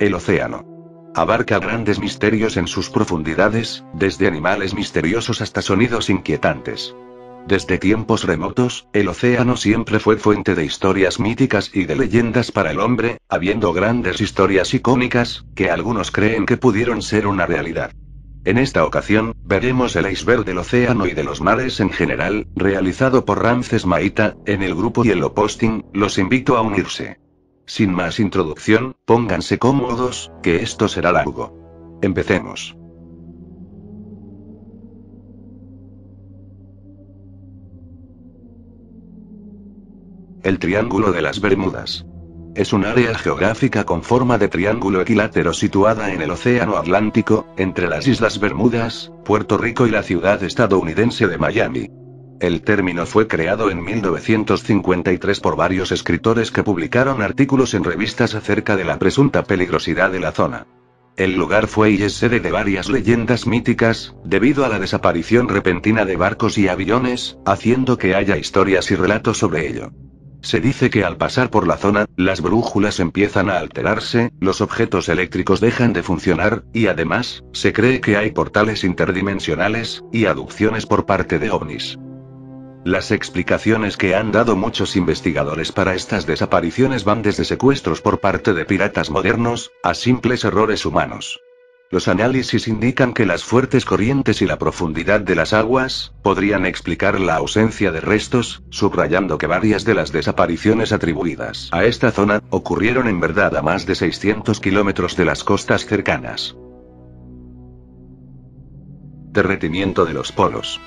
El océano abarca grandes misterios en sus profundidades, desde animales misteriosos hasta sonidos inquietantes. Desde tiempos remotos, el océano siempre fue fuente de historias míticas y de leyendas para el hombre, habiendo grandes historias icónicas, que algunos creen que pudieron ser una realidad. En esta ocasión, veremos el iceberg del océano y de los mares en general, realizado por Ramses Maita, en el grupo Yellow Posting. Los invito a unirse. Sin más introducción, pónganse cómodos, que esto será largo. Empecemos. El Triángulo de las Bermudas. Es un área geográfica con forma de triángulo equilátero situada en el Océano Atlántico, entre las Islas Bermudas, Puerto Rico y la ciudad estadounidense de Miami. El término fue creado en 1953 por varios escritores que publicaron artículos en revistas acerca de la presunta peligrosidad de la zona. El lugar fue y es sede de varias leyendas míticas, debido a la desaparición repentina de barcos y aviones, haciendo que haya historias y relatos sobre ello. Se dice que al pasar por la zona, las brújulas empiezan a alterarse, los objetos eléctricos dejan de funcionar, y además, se cree que hay portales interdimensionales, y abducciones por parte de ovnis. Las explicaciones que han dado muchos investigadores para estas desapariciones van desde secuestros por parte de piratas modernos, a simples errores humanos. Los análisis indican que las fuertes corrientes y la profundidad de las aguas podrían explicar la ausencia de restos, subrayando que varias de las desapariciones atribuidas a esta zona ocurrieron en verdad a más de 600 kilómetros de las costas cercanas. Derretimiento de los polos.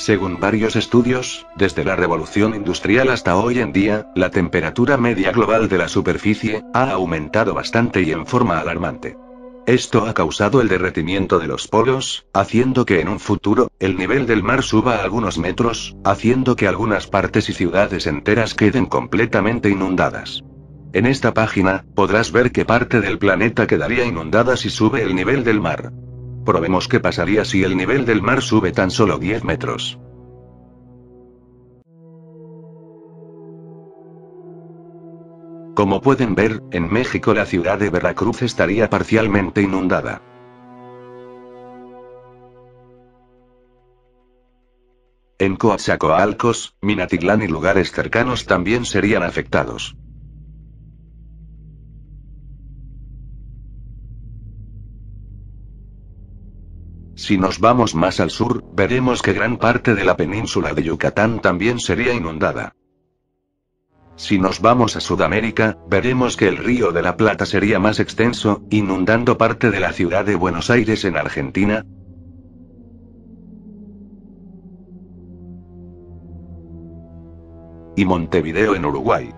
Según varios estudios, desde la revolución industrial hasta hoy en día, la temperatura media global de la superficie ha aumentado bastante y en forma alarmante. Esto ha causado el derretimiento de los polos, haciendo que en un futuro, el nivel del mar suba a algunos metros, haciendo que algunas partes y ciudades enteras queden completamente inundadas. En esta página, podrás ver qué parte del planeta quedaría inundada si sube el nivel del mar. Probemos qué pasaría si el nivel del mar sube tan solo 10 metros. Como pueden ver, en México la ciudad de Veracruz estaría parcialmente inundada. En Coatzacoalcos, Minatitlán y lugares cercanos también serían afectados. Si nos vamos más al sur, veremos que gran parte de la península de Yucatán también sería inundada. Si nos vamos a Sudamérica, veremos que el Río de la Plata sería más extenso, inundando parte de la ciudad de Buenos Aires en Argentina, y Montevideo en Uruguay.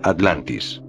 Atlantis.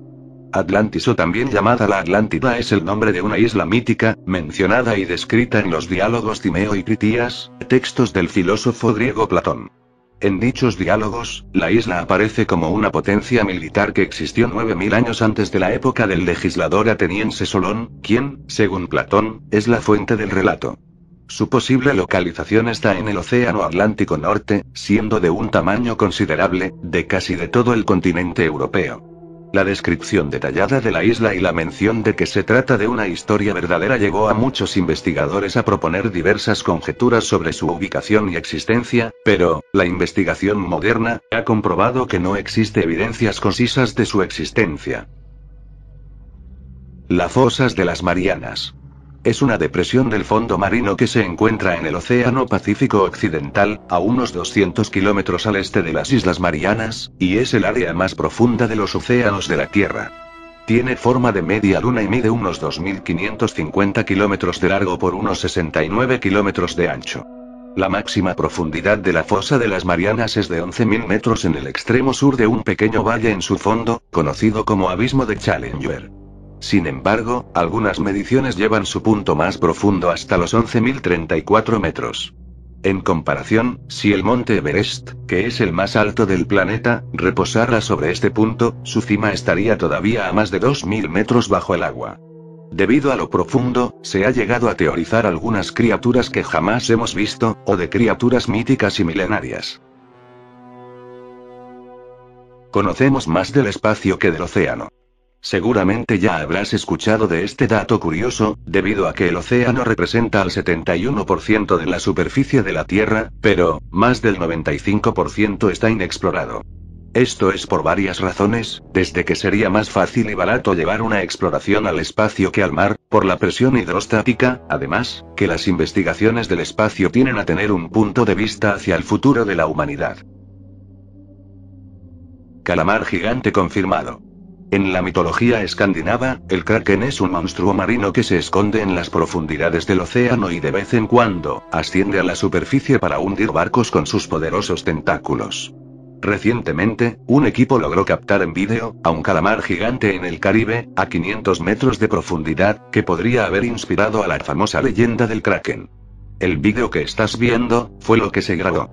Atlantis, o también llamada la Atlántida, es el nombre de una isla mítica, mencionada y descrita en los diálogos Timeo y Critías, textos del filósofo griego Platón. En dichos diálogos, la isla aparece como una potencia militar que existió 9000 años antes de la época del legislador ateniense Solón, quien, según Platón, es la fuente del relato. Su posible localización está en el Océano Atlántico Norte, siendo de un tamaño considerable, de casi de todo el continente europeo. La descripción detallada de la isla y la mención de que se trata de una historia verdadera llevó a muchos investigadores a proponer diversas conjeturas sobre su ubicación y existencia, pero, la investigación moderna, ha comprobado que no existe evidencias concisas de su existencia. Las Fosas de las Marianas. Es una depresión del fondo marino que se encuentra en el Océano Pacífico Occidental, a unos 200 kilómetros al este de las Islas Marianas, y es el área más profunda de los océanos de la Tierra. Tiene forma de media luna y mide unos 2.550 kilómetros de largo por unos 69 kilómetros de ancho. La máxima profundidad de la fosa de las Marianas es de 11.000 metros en el extremo sur de un pequeño valle en su fondo, conocido como Abismo de Challenger. Sin embargo, algunas mediciones llevan su punto más profundo hasta los 11.034 metros. En comparación, si el monte Everest, que es el más alto del planeta, reposara sobre este punto, su cima estaría todavía a más de 2.000 metros bajo el agua. Debido a lo profundo, se ha llegado a teorizar algunas criaturas que jamás hemos visto, o de criaturas míticas y milenarias. Conocemos más del espacio que del océano. Seguramente ya habrás escuchado de este dato curioso, debido a que el océano representa al 71% de la superficie de la Tierra, pero, más del 95% está inexplorado. Esto es por varias razones, desde que sería más fácil y barato llevar una exploración al espacio que al mar, por la presión hidrostática, además, que las investigaciones del espacio tienen a tener un punto de vista hacia el futuro de la humanidad. Calamar gigante confirmado. En la mitología escandinava, el kraken es un monstruo marino que se esconde en las profundidades del océano y de vez en cuando, asciende a la superficie para hundir barcos con sus poderosos tentáculos. Recientemente, un equipo logró captar en vídeo a un calamar gigante en el Caribe, a 500 metros de profundidad, que podría haber inspirado a la famosa leyenda del kraken. El vídeo que estás viendo, fue lo que se grabó.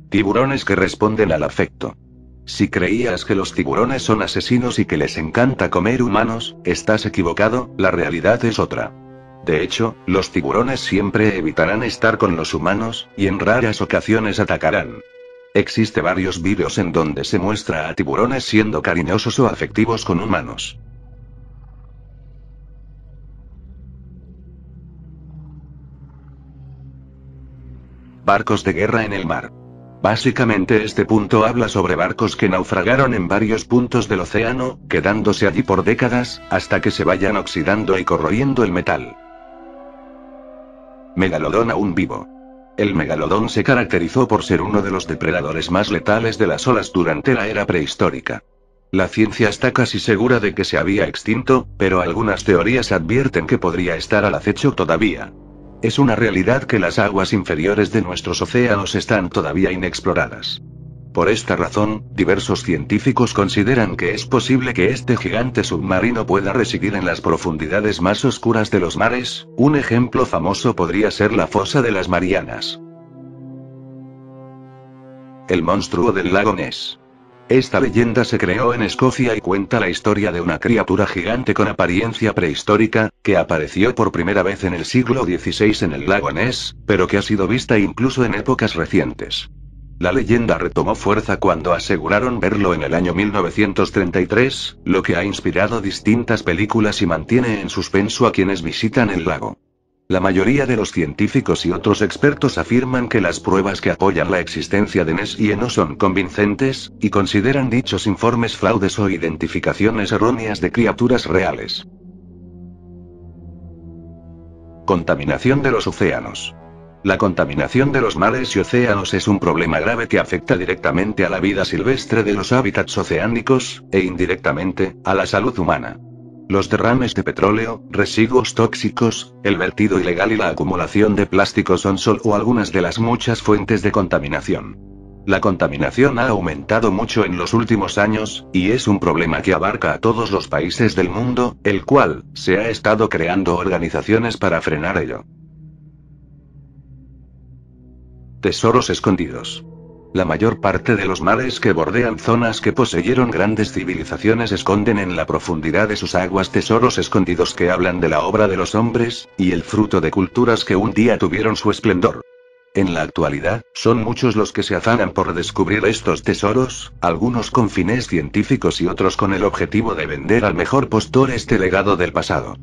Tiburones que responden al afecto. Si creías que los tiburones son asesinos y que les encanta comer humanos, estás equivocado, la realidad es otra. De hecho, los tiburones siempre evitarán estar con los humanos, y en raras ocasiones atacarán. Existe varios vídeos en donde se muestra a tiburones siendo cariñosos o afectivos con humanos. Barcos de guerra en el mar. Básicamente este punto habla sobre barcos que naufragaron en varios puntos del océano, quedándose allí por décadas, hasta que se vayan oxidando y corroyendo el metal. Megalodón aún vivo. El megalodón se caracterizó por ser uno de los depredadores más letales de las olas durante la era prehistórica. La ciencia está casi segura de que se había extinto, pero algunas teorías advierten que podría estar al acecho todavía. Es una realidad que las aguas inferiores de nuestros océanos están todavía inexploradas. Por esta razón, diversos científicos consideran que es posible que este gigante submarino pueda residir en las profundidades más oscuras de los mares. Un ejemplo famoso podría ser la fosa de las Marianas. El monstruo del lago Ness. Esta leyenda se creó en Escocia y cuenta la historia de una criatura gigante con apariencia prehistórica, que apareció por primera vez en el siglo XVI en el lago Ness, pero que ha sido vista incluso en épocas recientes. La leyenda retomó fuerza cuando aseguraron verlo en el año 1933, lo que ha inspirado distintas películas y mantiene en suspenso a quienes visitan el lago. La mayoría de los científicos y otros expertos afirman que las pruebas que apoyan la existencia de Ness y no son convincentes, y consideran dichos informes fraudes o identificaciones erróneas de criaturas reales. Contaminación de los océanos. La contaminación de los mares y océanos es un problema grave que afecta directamente a la vida silvestre de los hábitats oceánicos, e indirectamente, a la salud humana. Los derrames de petróleo, residuos tóxicos, el vertido ilegal y la acumulación de plásticos son solo algunas de las muchas fuentes de contaminación. La contaminación ha aumentado mucho en los últimos años, y es un problema que abarca a todos los países del mundo, el cual, se ha estado creando organizaciones para frenar ello. Tesoros escondidos. La mayor parte de los mares que bordean zonas que poseyeron grandes civilizaciones esconden en la profundidad de sus aguas tesoros escondidos que hablan de la obra de los hombres, y el fruto de culturas que un día tuvieron su esplendor. En la actualidad, son muchos los que se afanan por descubrir estos tesoros, algunos con fines científicos y otros con el objetivo de vender al mejor postor este legado del pasado.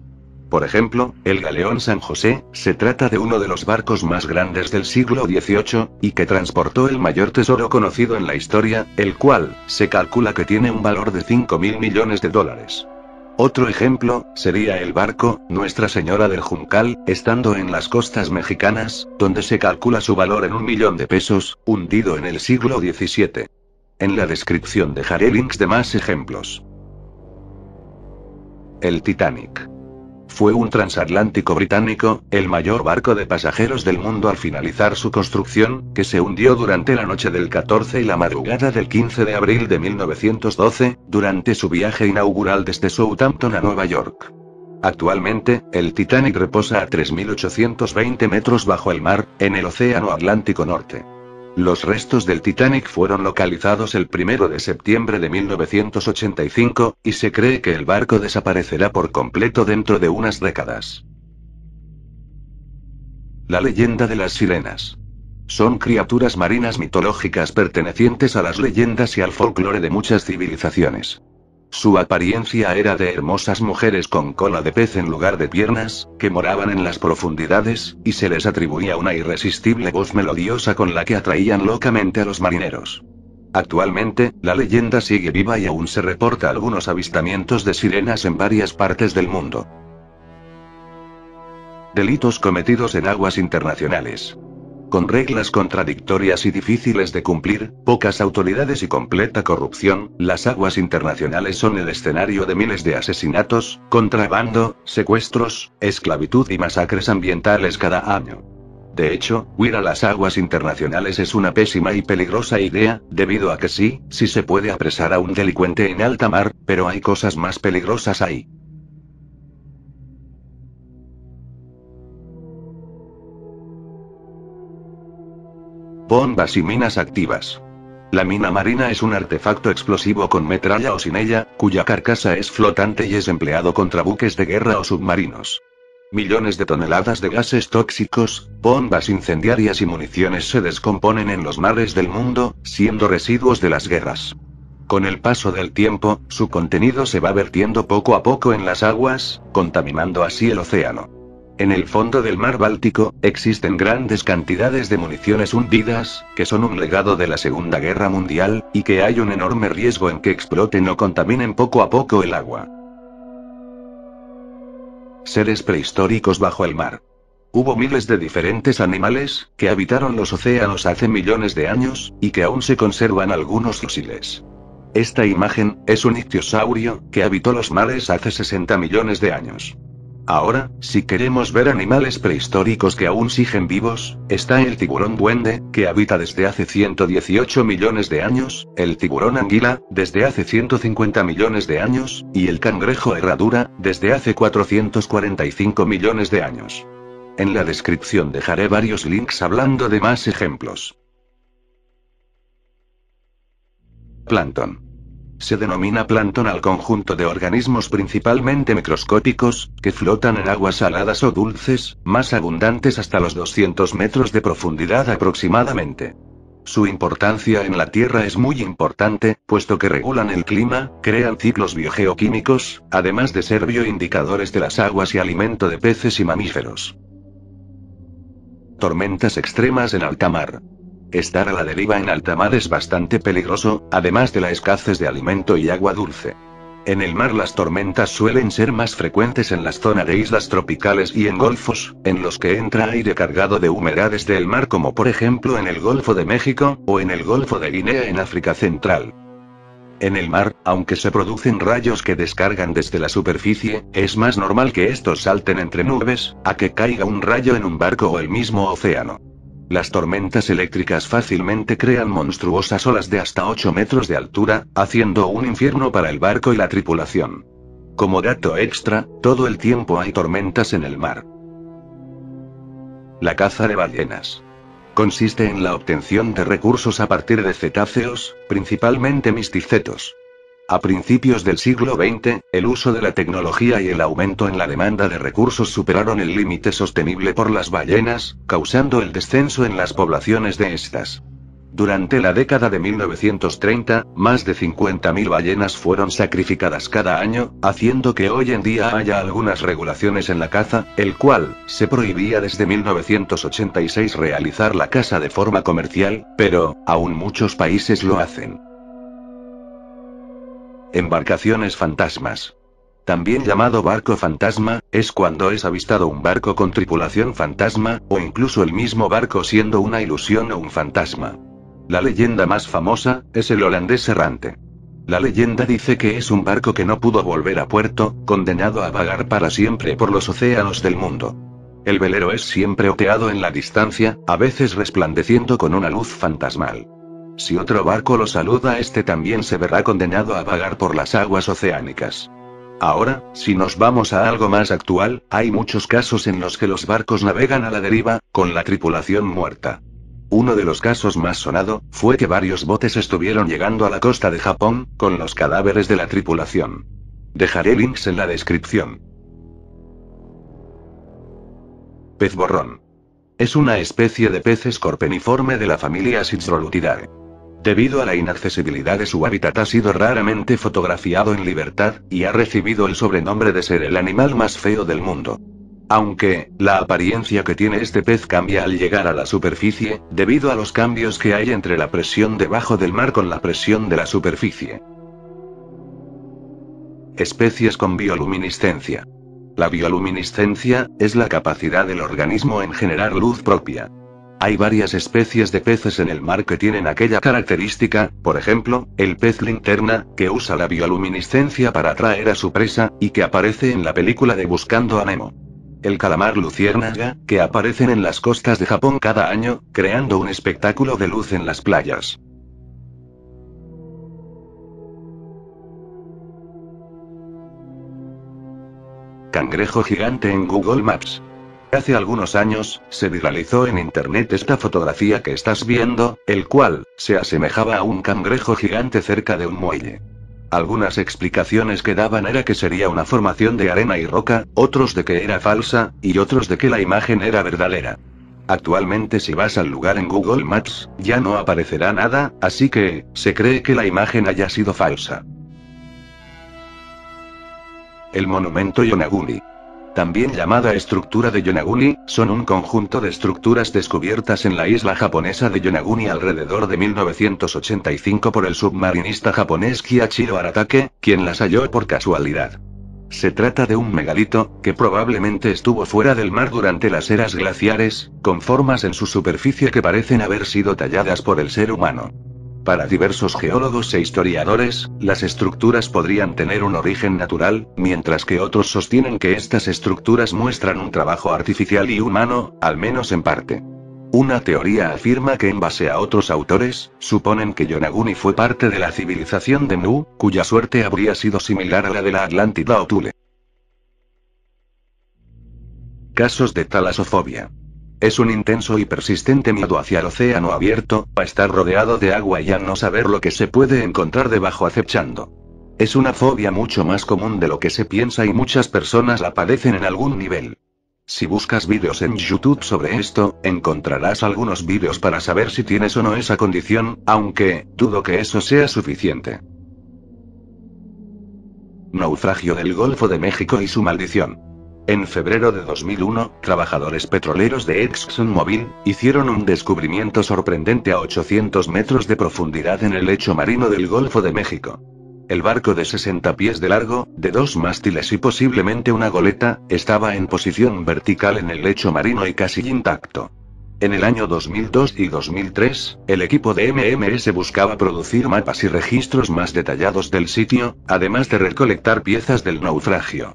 Por ejemplo, el galeón San José, se trata de uno de los barcos más grandes del siglo XVIII, y que transportó el mayor tesoro conocido en la historia, el cual, se calcula que tiene un valor de 5.000 millones de dólares. Otro ejemplo, sería el barco, Nuestra Señora del Juncal, estando en las costas mexicanas, donde se calcula su valor en 1 millón de pesos, hundido en el siglo XVII. En la descripción dejaré links de más ejemplos. El Titanic. Fue un transatlántico británico, el mayor barco de pasajeros del mundo al finalizar su construcción, que se hundió durante la noche del 14 y la madrugada del 15 de abril de 1912, durante su viaje inaugural desde Southampton a Nueva York. Actualmente, el Titanic reposa a 3.820 metros bajo el mar, en el Océano Atlántico Norte. Los restos del Titanic fueron localizados el 1 de septiembre de 1985, y se cree que el barco desaparecerá por completo dentro de unas décadas. La leyenda de las sirenas. Son criaturas marinas mitológicas pertenecientes a las leyendas y al folclore de muchas civilizaciones. Su apariencia era de hermosas mujeres con cola de pez en lugar de piernas, que moraban en las profundidades, y se les atribuía una irresistible voz melodiosa con la que atraían locamente a los marineros. Actualmente, la leyenda sigue viva y aún se reporta algunos avistamientos de sirenas en varias partes del mundo. Delitos cometidos en aguas internacionales. Con reglas contradictorias y difíciles de cumplir, pocas autoridades y completa corrupción, las aguas internacionales son el escenario de miles de asesinatos, contrabando, secuestros, esclavitud y masacres ambientales cada año. De hecho, huir a las aguas internacionales es una pésima y peligrosa idea, debido a que sí se puede apresar a un delincuente en alta mar, pero hay cosas más peligrosas ahí. Bombas y minas activas. La mina marina es un artefacto explosivo con metralla o sin ella, cuya carcasa es flotante y es empleado contra buques de guerra o submarinos. Millones de toneladas de gases tóxicos, bombas incendiarias y municiones se descomponen en los mares del mundo, siendo residuos de las guerras. Con el paso del tiempo, su contenido se va vertiendo poco a poco en las aguas, contaminando así el océano. En el fondo del mar Báltico, existen grandes cantidades de municiones hundidas, que son un legado de la Segunda Guerra Mundial, y que hay un enorme riesgo en que exploten o contaminen poco a poco el agua. Seres prehistóricos bajo el mar. Hubo miles de diferentes animales, que habitaron los océanos hace millones de años, y que aún se conservan algunos fósiles. Esta imagen, es un ictiosaurio, que habitó los mares hace 60 millones de años. Ahora, si queremos ver animales prehistóricos que aún siguen vivos, está el tiburón duende, que habita desde hace 118 millones de años, el tiburón anguila, desde hace 150 millones de años, y el cangrejo herradura, desde hace 445 millones de años. En la descripción dejaré varios links hablando de más ejemplos. Plancton. Se denomina plancton al conjunto de organismos principalmente microscópicos, que flotan en aguas saladas o dulces, más abundantes hasta los 200 metros de profundidad aproximadamente. Su importancia en la Tierra es muy importante, puesto que regulan el clima, crean ciclos biogeoquímicos, además de ser bioindicadores de las aguas y alimento de peces y mamíferos. Tormentas extremas en alta mar. Estar a la deriva en alta mar es bastante peligroso, además de la escasez de alimento y agua dulce. En el mar las tormentas suelen ser más frecuentes en las zonas de islas tropicales y en golfos, en los que entra aire cargado de humedades del mar como por ejemplo en el Golfo de México, o en el Golfo de Guinea en África Central. En el mar, aunque se producen rayos que descargan desde la superficie, es más normal que estos salten entre nubes, a que caiga un rayo en un barco o el mismo océano. Las tormentas eléctricas fácilmente crean monstruosas olas de hasta 8 metros de altura, haciendo un infierno para el barco y la tripulación. Como dato extra, todo el tiempo hay tormentas en el mar. La caza de ballenas. Consiste en la obtención de recursos a partir de cetáceos, principalmente misticetos. A principios del siglo XX, el uso de la tecnología y el aumento en la demanda de recursos superaron el límite sostenible por las ballenas, causando el descenso en las poblaciones de estas. Durante la década de 1930, más de 50.000 ballenas fueron sacrificadas cada año, haciendo que hoy en día haya algunas regulaciones en la caza, el cual se prohibía desde 1986 realizar la caza de forma comercial, pero aún muchos países lo hacen. Embarcaciones fantasmas. También llamado barco fantasma, es cuando es avistado un barco con tripulación fantasma, o incluso el mismo barco siendo una ilusión o un fantasma. La leyenda más famosa, es el holandés errante. La leyenda dice que es un barco que no pudo volver a puerto, condenado a vagar para siempre por los océanos del mundo. El velero es siempre oteado en la distancia, a veces resplandeciendo con una luz fantasmal. Si otro barco lo saluda, este también se verá condenado a vagar por las aguas oceánicas. Ahora, si nos vamos a algo más actual, hay muchos casos en los que los barcos navegan a la deriva, con la tripulación muerta. Uno de los casos más sonado, fue que varios botes estuvieron llegando a la costa de Japón, con los cadáveres de la tripulación. Dejaré links en la descripción. Pez borrón. Es una especie de pez escorpeniforme de la familia Sistrolutidae. Debido a la inaccesibilidad de su hábitat ha sido raramente fotografiado en libertad, y ha recibido el sobrenombre de ser el animal más feo del mundo. Aunque, la apariencia que tiene este pez cambia al llegar a la superficie, debido a los cambios que hay entre la presión debajo del mar con la presión de la superficie. Especies con bioluminiscencia. La bioluminiscencia es la capacidad del organismo en generar luz propia. Hay varias especies de peces en el mar que tienen aquella característica, por ejemplo, el pez linterna, que usa la bioluminiscencia para atraer a su presa, y que aparece en la película de Buscando a Nemo. El calamar luciérnaga, que aparecen en las costas de Japón cada año, creando un espectáculo de luz en las playas. Cangrejo gigante en Google Maps. Hace algunos años, se viralizó en internet esta fotografía que estás viendo, el cual se asemejaba a un cangrejo gigante cerca de un muelle. Algunas explicaciones que daban era que sería una formación de arena y roca, otros de que era falsa, y otros de que la imagen era verdadera. Actualmente si vas al lugar en Google Maps, ya no aparecerá nada, así que, se cree que la imagen haya sido falsa. El monumento Yonaguni. También llamada estructura de Yonaguni, son un conjunto de estructuras descubiertas en la isla japonesa de Yonaguni alrededor de 1985 por el submarinista japonés Kiichiro Aratake, quien las halló por casualidad. Se trata de un megalito, que probablemente estuvo fuera del mar durante las eras glaciares, con formas en su superficie que parecen haber sido talladas por el ser humano. Para diversos geólogos e historiadores, las estructuras podrían tener un origen natural, mientras que otros sostienen que estas estructuras muestran un trabajo artificial y humano, al menos en parte. Una teoría afirma que en base a otros autores, suponen que Yonaguni fue parte de la civilización de Mu, cuya suerte habría sido similar a la de la Atlántida o Thule. Casos de talasofobia. Es un intenso y persistente miedo hacia el océano abierto, a estar rodeado de agua y a no saber lo que se puede encontrar debajo acechando. Es una fobia mucho más común de lo que se piensa y muchas personas la padecen en algún nivel. Si buscas vídeos en YouTube sobre esto, encontrarás algunos vídeos para saber si tienes o no esa condición, aunque, dudo que eso sea suficiente. Naufragio del Golfo de México y su maldición. En febrero de 2001, trabajadores petroleros de ExxonMobil hicieron un descubrimiento sorprendente a 800 metros de profundidad en el lecho marino del Golfo de México. El barco de 60 pies de largo, de 2 mástiles y posiblemente una goleta, estaba en posición vertical en el lecho marino y casi intacto. En el año 2002 y 2003, el equipo de MMS buscaba producir mapas y registros más detallados del sitio, además de recolectar piezas del naufragio.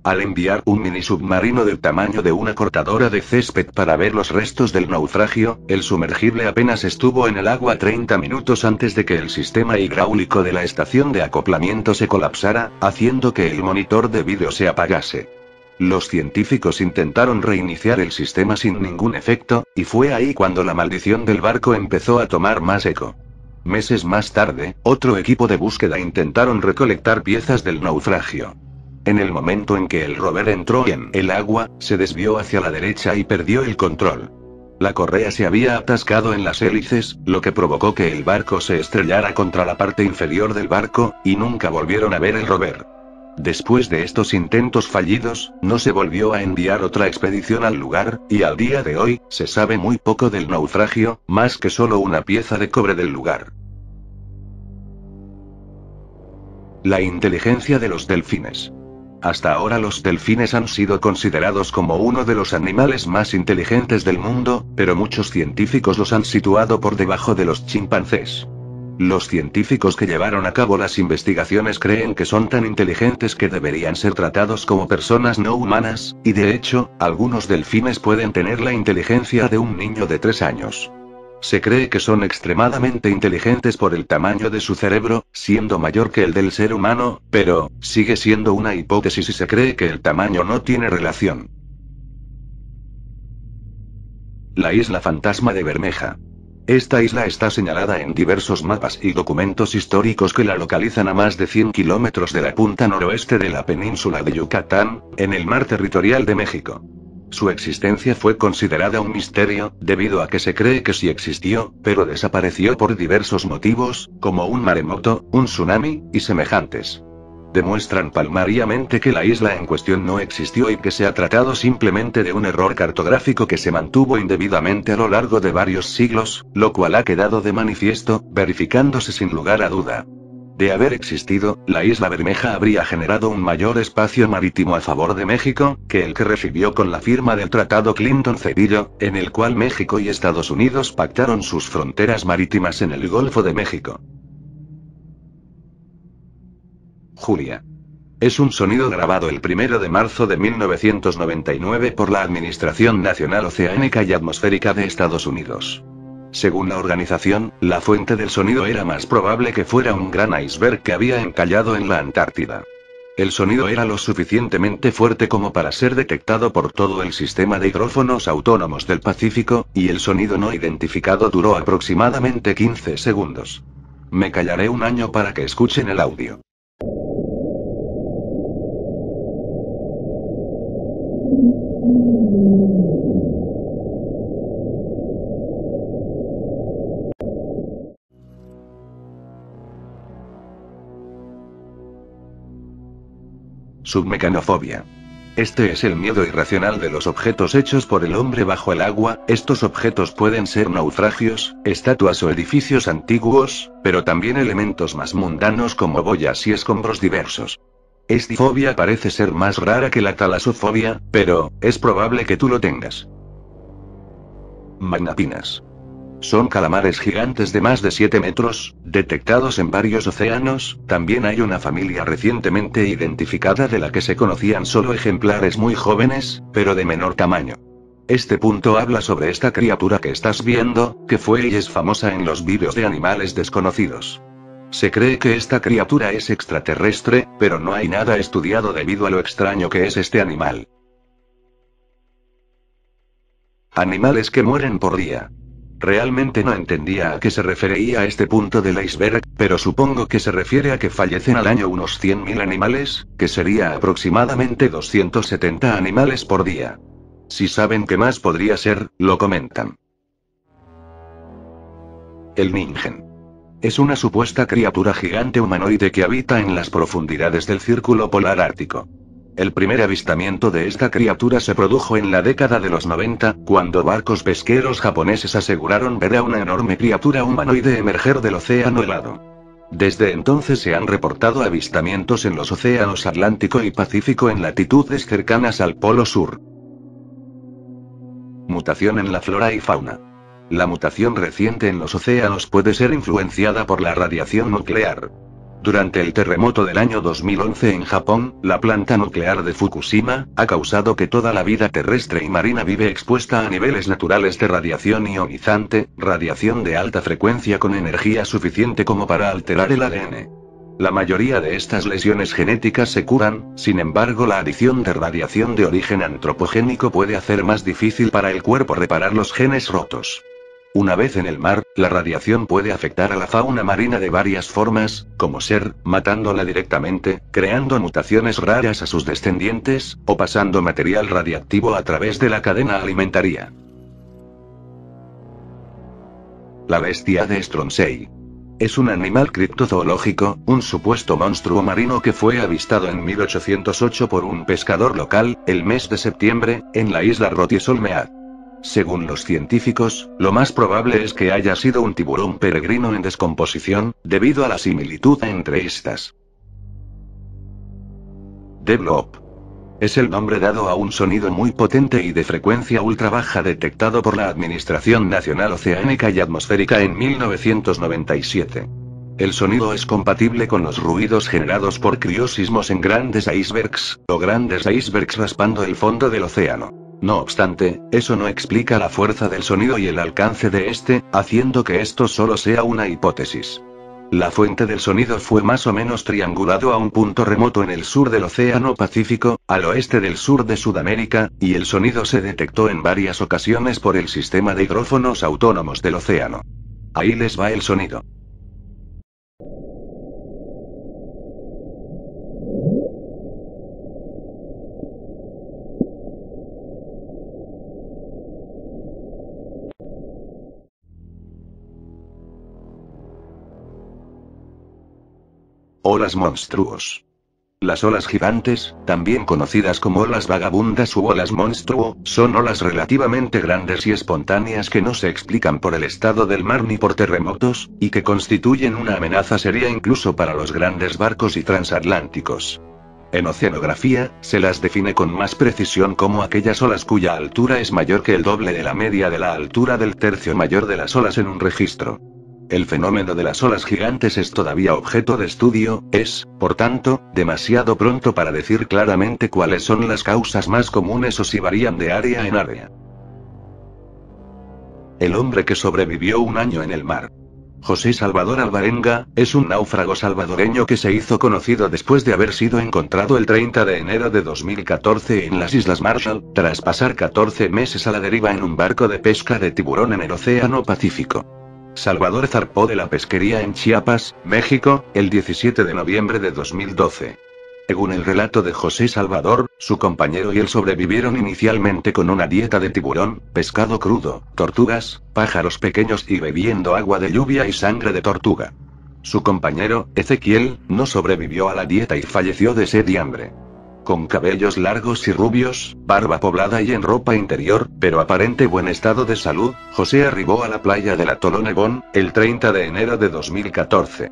Al enviar un mini submarino del tamaño de una cortadora de césped para ver los restos del naufragio, el sumergible apenas estuvo en el agua 30 minutos antes de que el sistema hidráulico de la estación de acoplamiento se colapsara, haciendo que el monitor de vídeo se apagase. Los científicos intentaron reiniciar el sistema sin ningún efecto, y fue ahí cuando la maldición del barco empezó a tomar más eco. Meses más tarde, otro equipo de búsqueda intentaron recolectar piezas del naufragio. En el momento en que el rover entró en el agua, se desvió hacia la derecha y perdió el control. La correa se había atascado en las hélices, lo que provocó que el barco se estrellara contra la parte inferior del barco, y nunca volvieron a ver el rover. Después de estos intentos fallidos, no se volvió a enviar otra expedición al lugar, y al día de hoy, se sabe muy poco del naufragio, más que solo una pieza de cobre del lugar. La inteligencia de los delfines. Hasta ahora los delfines han sido considerados como uno de los animales más inteligentes del mundo, pero muchos científicos los han situado por debajo de los chimpancés. Los científicos que llevaron a cabo las investigaciones creen que son tan inteligentes que deberían ser tratados como personas no humanas, y de hecho, algunos delfines pueden tener la inteligencia de un niño de 3 años. Se cree que son extremadamente inteligentes por el tamaño de su cerebro, siendo mayor que el del ser humano, pero, sigue siendo una hipótesis y se cree que el tamaño no tiene relación. La isla fantasma de Bermeja. Esta isla está señalada en diversos mapas y documentos históricos que la localizan a más de 100 kilómetros de la punta noroeste de la península de Yucatán, en el mar territorial de México. Su existencia fue considerada un misterio, debido a que se cree que sí existió, pero desapareció por diversos motivos, como un maremoto, un tsunami, y semejantes. Demuestran palmariamente que la isla en cuestión no existió y que se ha tratado simplemente de un error cartográfico que se mantuvo indebidamente a lo largo de varios siglos, lo cual ha quedado de manifiesto, verificándose sin lugar a duda. De haber existido, la isla Bermeja habría generado un mayor espacio marítimo a favor de México, que el que recibió con la firma del Tratado Clinton-Cedillo, en el cual México y Estados Unidos pactaron sus fronteras marítimas en el Golfo de México. Julia. Es un sonido grabado el 1 de marzo de 1999 por la Administración Nacional Oceánica y Atmosférica de Estados Unidos. Según la organización, la fuente del sonido era más probable que fuera un gran iceberg que había encallado en la Antártida. El sonido era lo suficientemente fuerte como para ser detectado por todo el sistema de hidrófonos autónomos del Pacífico, y el sonido no identificado duró aproximadamente 15 segundos. Me callaré un año para que escuchen el audio. Submecanofobia. Este es el miedo irracional de los objetos hechos por el hombre bajo el agua. Estos objetos pueden ser naufragios, estatuas o edificios antiguos, pero también elementos más mundanos como boyas y escombros diversos. Esta fobia parece ser más rara que la talasofobia, pero es probable que tú lo tengas. Magnapinas. Son calamares gigantes de más de 7 metros, detectados en varios océanos. También hay una familia recientemente identificada de la que se conocían solo ejemplares muy jóvenes, pero de menor tamaño. Este punto habla sobre esta criatura que estás viendo, que fue y es famosa en los vídeos de animales desconocidos. Se cree que esta criatura es extraterrestre, pero no hay nada estudiado debido a lo extraño que es este animal. Animales que mueren por día. Realmente no entendía a qué se refería este punto del iceberg, pero supongo que se refiere a que fallecen al año unos 100.000 animales, que sería aproximadamente 270 animales por día. Si saben qué más podría ser, lo comentan. El Ningen. Es una supuesta criatura gigante humanoide que habita en las profundidades del Círculo Polar Ártico. El primer avistamiento de esta criatura se produjo en la década de los 90, cuando barcos pesqueros japoneses aseguraron ver a una enorme criatura humanoide emerger del océano helado. Desde entonces se han reportado avistamientos en los océanos Atlántico y Pacífico en latitudes cercanas al Polo Sur. Mutación en la flora y fauna. La mutación reciente en los océanos puede ser influenciada por la radiación nuclear. Durante el terremoto del año 2011 en Japón, la planta nuclear de Fukushima ha causado que toda la vida terrestre y marina vive expuesta a niveles naturales de radiación ionizante, radiación de alta frecuencia con energía suficiente como para alterar el ADN. La mayoría de estas lesiones genéticas se curan, sin embargo la adición de radiación de origen antropogénico puede hacer más difícil para el cuerpo reparar los genes rotos. Una vez en el mar, la radiación puede afectar a la fauna marina de varias formas, como ser, matándola directamente, creando mutaciones raras a sus descendientes, o pasando material radiactivo a través de la cadena alimentaria. La bestia de Stronsey. Es un animal criptozoológico, un supuesto monstruo marino que fue avistado en 1808 por un pescador local, el mes de septiembre, en la isla Rotie-Solmead. Según los científicos, lo más probable es que haya sido un tiburón peregrino en descomposición, debido a la similitud entre estas. The Blob. Es el nombre dado a un sonido muy potente y de frecuencia ultra baja detectado por la Administración Nacional Oceánica y Atmosférica en 1997. El sonido es compatible con los ruidos generados por criosismos en grandes icebergs, o grandes icebergs raspando el fondo del océano. No obstante, eso no explica la fuerza del sonido y el alcance de este, haciendo que esto solo sea una hipótesis. La fuente del sonido fue más o menos triangulado a un punto remoto en el sur del Océano Pacífico, al oeste del sur de Sudamérica, y el sonido se detectó en varias ocasiones por el sistema de hidrófonos autónomos del océano. Ahí les va el sonido. Olas monstruos. Las olas gigantes, también conocidas como olas vagabundas u olas monstruo, son olas relativamente grandes y espontáneas que no se explican por el estado del mar ni por terremotos, y que constituyen una amenaza seria incluso para los grandes barcos y transatlánticos. En oceanografía, se las define con más precisión como aquellas olas cuya altura es mayor que el doble de la media de la altura del tercio mayor de las olas en un registro. El fenómeno de las olas gigantes es todavía objeto de estudio, es, por tanto, demasiado pronto para decir claramente cuáles son las causas más comunes o si varían de área en área. El hombre que sobrevivió un año en el mar. José Salvador Alvarenga, es un náufrago salvadoreño que se hizo conocido después de haber sido encontrado el 30 de enero de 2014 en las Islas Marshall, tras pasar 14 meses a la deriva en un barco de pesca de tiburón en el Océano Pacífico. Salvador zarpó de la pesquería en Chiapas, México, el 17 de noviembre de 2012. Según el relato de José Salvador, su compañero y él sobrevivieron inicialmente con una dieta de tiburón, pescado crudo, tortugas, pájaros pequeños y bebiendo agua de lluvia y sangre de tortuga. Su compañero, Ezequiel, no sobrevivió a la dieta y falleció de sed y hambre. Con cabellos largos y rubios, barba poblada y en ropa interior, pero aparente buen estado de salud, José arribó a la playa del atolón Ebon, el 30 de enero de 2014.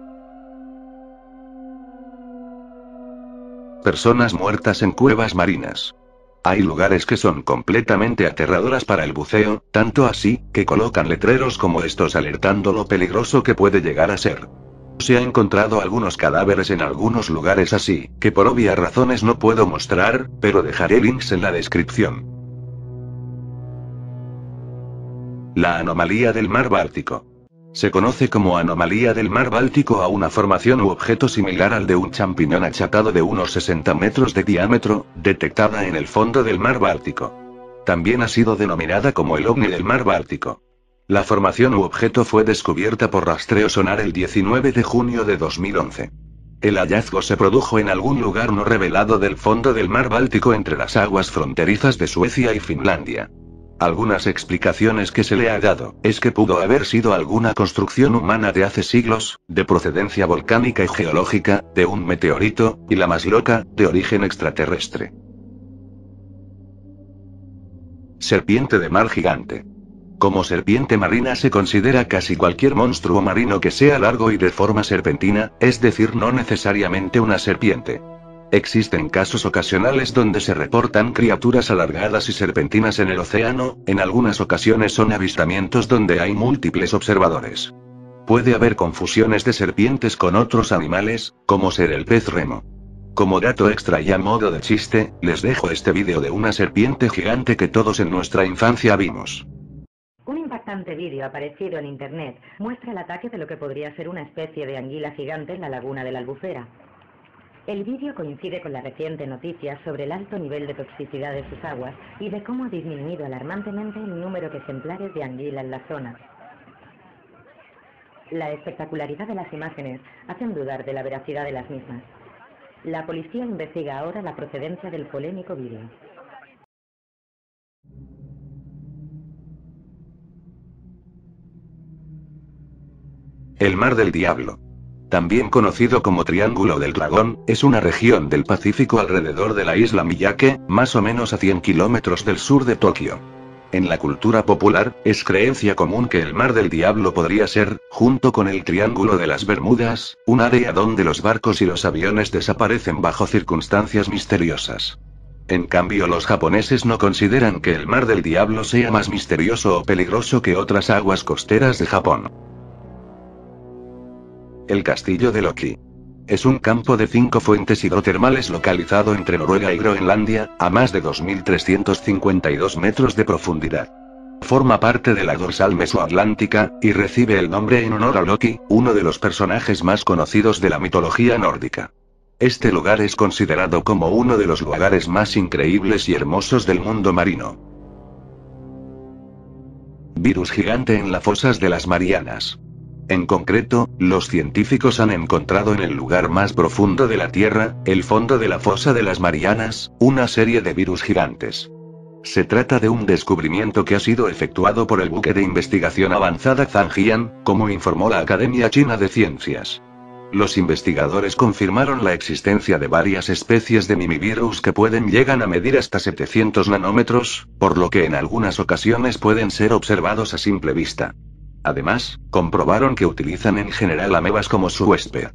Personas muertas en cuevas marinas. Hay lugares que son completamente aterradoras para el buceo, tanto así, que colocan letreros como estos alertando lo peligroso que puede llegar a ser. Se ha encontrado algunos cadáveres en algunos lugares así, que por obvias razones no puedo mostrar, pero dejaré links en la descripción. La anomalía del mar Báltico. Se conoce como anomalía del mar Báltico a una formación u objeto similar al de un champiñón achatado de unos 60 metros de diámetro, detectada en el fondo del mar Báltico. También ha sido denominada como el ovni del mar Báltico. La formación u objeto fue descubierta por rastreo sonar el 19 de junio de 2011. El hallazgo se produjo en algún lugar no revelado del fondo del mar Báltico entre las aguas fronterizas de Suecia y Finlandia. Algunas explicaciones que se le ha dado, es que pudo haber sido alguna construcción humana de hace siglos, de procedencia volcánica y geológica, de un meteorito, y la más loca, de origen extraterrestre. Serpiente de mar gigante. Como serpiente marina se considera casi cualquier monstruo marino que sea largo y de forma serpentina, es decir, no necesariamente una serpiente. Existen casos ocasionales donde se reportan criaturas alargadas y serpentinas en el océano, en algunas ocasiones son avistamientos donde hay múltiples observadores. Puede haber confusiones de serpientes con otros animales, como ser el pez remo. Como dato extra y a modo de chiste, les dejo este vídeo de una serpiente gigante que todos en nuestra infancia vimos. Un impactante vídeo aparecido en internet muestra el ataque de lo que podría ser una especie de anguila gigante en la laguna de la Albufera. El vídeo coincide con la reciente noticia sobre el alto nivel de toxicidad de sus aguas y de cómo ha disminuido alarmantemente el número de ejemplares de anguila en la zona. La espectacularidad de las imágenes hacen dudar de la veracidad de las mismas. La policía investiga ahora la procedencia del polémico vídeo. El Mar del Diablo. También conocido como Triángulo del Dragón, es una región del Pacífico alrededor de la isla Miyake, más o menos a 100 kilómetros del sur de Tokio. En la cultura popular, es creencia común que el Mar del Diablo podría ser, junto con el Triángulo de las Bermudas, un área donde los barcos y los aviones desaparecen bajo circunstancias misteriosas. En cambio, los japoneses no consideran que el Mar del Diablo sea más misterioso o peligroso que otras aguas costeras de Japón. El Castillo de Loki. Es un campo de 5 fuentes hidrotermales localizado entre Noruega y Groenlandia, a más de 2.352 metros de profundidad. Forma parte de la dorsal mesoatlántica, y recibe el nombre en honor a Loki, uno de los personajes más conocidos de la mitología nórdica. Este lugar es considerado como uno de los lugares más increíbles y hermosos del mundo marino. Virus gigante en las fosas de las Marianas. En concreto, los científicos han encontrado en el lugar más profundo de la Tierra, el fondo de la fosa de las Marianas, una serie de virus gigantes. Se trata de un descubrimiento que ha sido efectuado por el buque de investigación avanzada Zhangjian, como informó la Academia China de Ciencias. Los investigadores confirmaron la existencia de varias especies de mimivirus que llegan a medir hasta 700 nanómetros, por lo que en algunas ocasiones pueden ser observados a simple vista. Además, comprobaron que utilizan en general amebas como su huésped.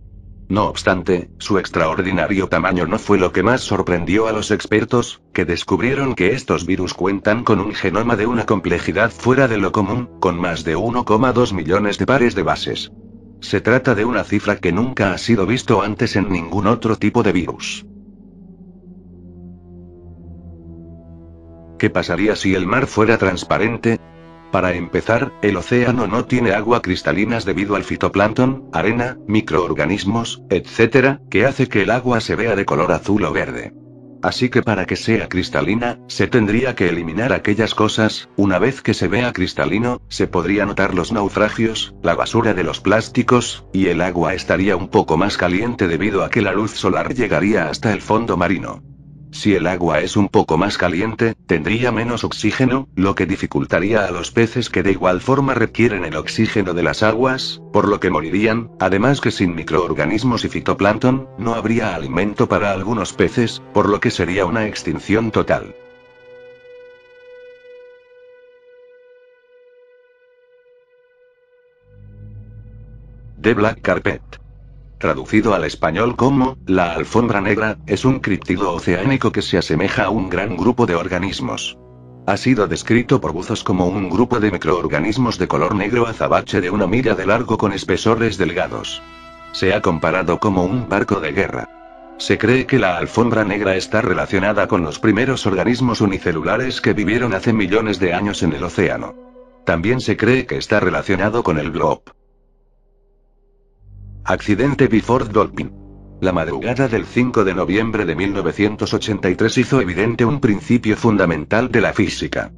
No obstante, su extraordinario tamaño no fue lo que más sorprendió a los expertos, que descubrieron que estos virus cuentan con un genoma de una complejidad fuera de lo común, con más de 1,2 millones de pares de bases. Se trata de una cifra que nunca ha sido visto antes en ningún otro tipo de virus. ¿Qué pasaría si el mar fuera transparente? Para empezar, el océano no tiene agua cristalinas debido al fitoplancton, arena, microorganismos, etc., que hace que el agua se vea de color azul o verde. Así que para que sea cristalina, se tendría que eliminar aquellas cosas. Una vez que se vea cristalino, se podría notar los naufragios, la basura de los plásticos, y el agua estaría un poco más caliente debido a que la luz solar llegaría hasta el fondo marino. Si el agua es un poco más caliente, tendría menos oxígeno, lo que dificultaría a los peces que de igual forma requieren el oxígeno de las aguas, por lo que morirían. Además que sin microorganismos y fitoplancton, no habría alimento para algunos peces, por lo que sería una extinción total. The Black Carpet. Traducido al español como, la alfombra negra, es un críptido oceánico que se asemeja a un gran grupo de organismos. Ha sido descrito por buzos como un grupo de microorganismos de color negro azabache de 1 milla de largo con espesores delgados. Se ha comparado como un barco de guerra. Se cree que la alfombra negra está relacionada con los primeros organismos unicelulares que vivieron hace millones de años en el océano. También se cree que está relacionado con el blob. Accidente Before Dolphin. La madrugada del 5 de noviembre de 1983 hizo evidente un principio fundamental de la física.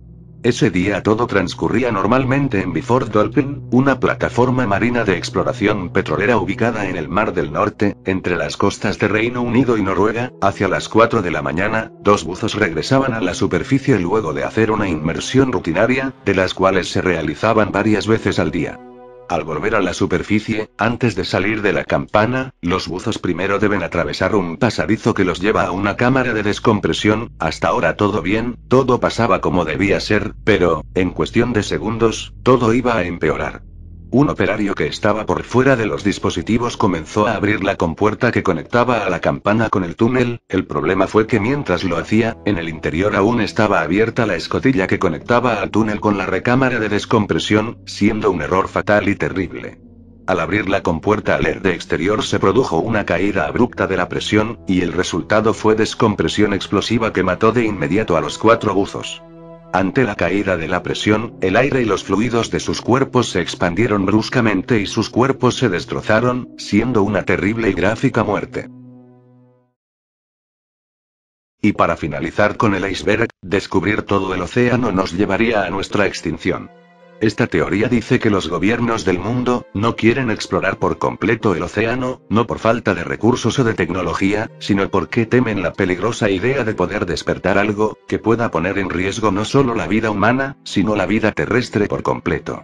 Ese día todo transcurría normalmente en Before Dolphin, una plataforma marina de exploración petrolera ubicada en el Mar del Norte, entre las costas de Reino Unido y Noruega. Hacia las 4 de la mañana, 2 buzos regresaban a la superficie luego de hacer una inmersión rutinaria, de las cuales se realizaban varias veces al día. Al volver a la superficie, antes de salir de la campana, los buzos primero deben atravesar un pasadizo que los lleva a una cámara de descompresión. Hasta ahora todo bien, todo pasaba como debía ser, pero, en cuestión de segundos, todo iba a empeorar. Un operario que estaba por fuera de los dispositivos comenzó a abrir la compuerta que conectaba a la campana con el túnel. El problema fue que mientras lo hacía, en el interior aún estaba abierta la escotilla que conectaba al túnel con la recámara de descompresión, siendo un error fatal y terrible. Al abrir la compuerta al aire exterior se produjo una caída abrupta de la presión, y el resultado fue descompresión explosiva que mató de inmediato a los 4 buzos. Ante la caída de la presión, el aire y los fluidos de sus cuerpos se expandieron bruscamente y sus cuerpos se destrozaron, siendo una terrible y gráfica muerte. Y para finalizar con el iceberg, descubrir todo el océano nos llevaría a nuestra extinción. Esta teoría dice que los gobiernos del mundo no quieren explorar por completo el océano, no por falta de recursos o de tecnología, sino porque temen la peligrosa idea de poder despertar algo que pueda poner en riesgo no solo la vida humana, sino la vida terrestre por completo.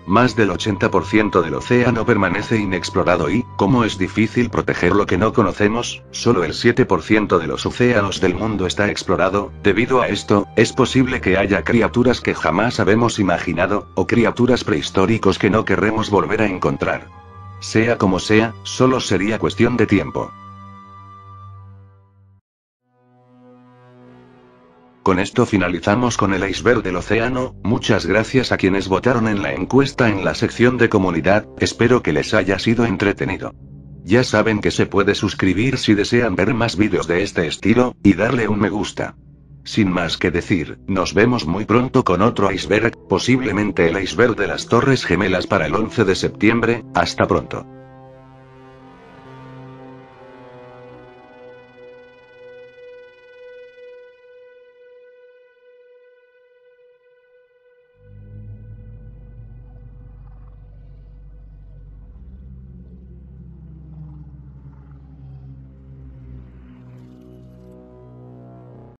Más del 80% del océano permanece inexplorado y, como es difícil proteger lo que no conocemos, solo el 7% de los océanos del mundo está explorado. Debido a esto, es posible que haya criaturas que jamás habemos imaginado, o criaturas prehistóricos que no querremos volver a encontrar. Sea como sea, solo sería cuestión de tiempo. con esto finalizamos con el iceberg del océano. Muchas gracias a quienes votaron en la encuesta en la sección de comunidad, espero que les haya sido entretenido. Ya saben que se puede suscribir si desean ver más vídeos de este estilo, y darle un me gusta. Sin más que decir, nos vemos muy pronto con otro iceberg, posiblemente el iceberg de las Torres Gemelas para el 11 de septiembre, hasta pronto.